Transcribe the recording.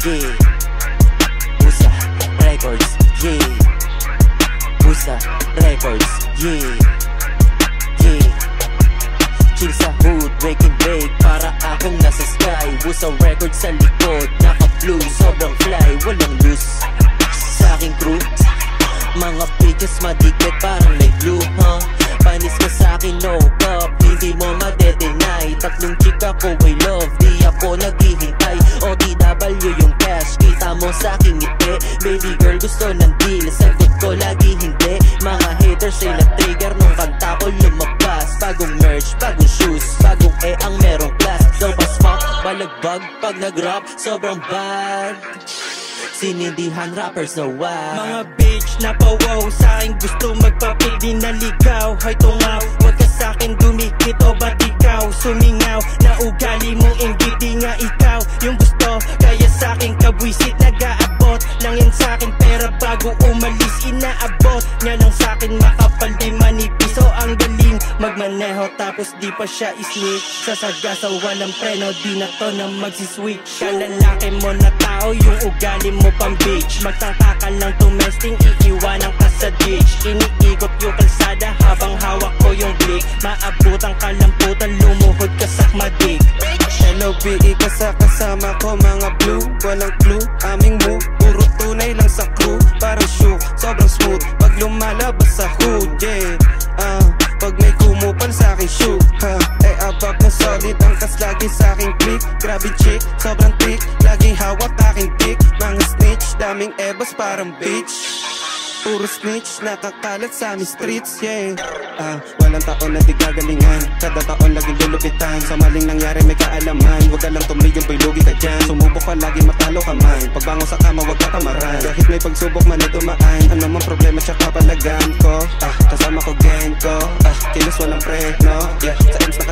yeah. Busa Records, yeah. Busa Records, yeah. Yeah. Chill sa hood, wake and bake, para akong nasa sky. Busa Records sa likod, naka-blue, sobrang fly, walang loose. Sa aking crew, mga bitches madikit parang may glue, huh? Panis ka sa'kin, no cup, hindi mo madedenay. Tatlong chika ko I love, di ako naghihintay. OTW yung cash, kita mo sa'king ngiti. Baby girl gusto ng deal, sagot ko lagi hindi. Mga haters ay na-trigger nung kanta ko lumabas. Bagong merch, bagong shoes, bagong ang merong class. Dope as fuck, balagbag pag nag-rap, sobrang bad. Sinindihan rappers na wow. Mga bitch na pawaw, sa'king gusto magpapil, di naligaw. Hoy tungaw, huwag ka sa'kin dumikit o ba't ikaw sumingaw? Na ugali mong inggit, di nga ikaw yung gusto. Kaya sa'king kabwisit nag-aabot lang yan sa'kin, pera bago umalis inaabot. Nga lang sa'kin makapal di manipis, o ang galing magmaneho tapos di pa siya isnit. Sasagasa walang preno, di na to na magsiswitch. Kalalaki mo na tao, yung ugali mo pang bitch. Magtangka ka lang tumesting, iiwanan ka sa ditch. Iniikot yung kalsada habang hawak ko yung blick. Maabutan ka lamputan, lumuhod ka sa madig. Hello B.E. kasama ko mga blue. Walang clue, aming move, puro tunay lang sa crew. Parang shoe, sobrang smooth pag lumalabas sa hood, yeah. Pag may kumupal sa'king shoe, abak na solid ang kas lagi sa'king click. Grabe chick, sobrang thick, laging hawak aking dick. Mga snitch, daming ebas parang bitch. Puro snitch, nakakalat sa aming streets, yeah. Walang taon na di gagalingan, kada taon laging lulupitan. Sa maling nangyari may kaalaman, huwag ka lang tumigil, boy lugi ka dyan. Sumubok pa lagi matalo ka man, pagbangon sa kama huwag ka tamaran. Kahit may pagsubok man ay dumaan, ano man problema tsaka palagan ko. Kasama ko gang ko, kilos walang pre, no? Yeah, sa ends na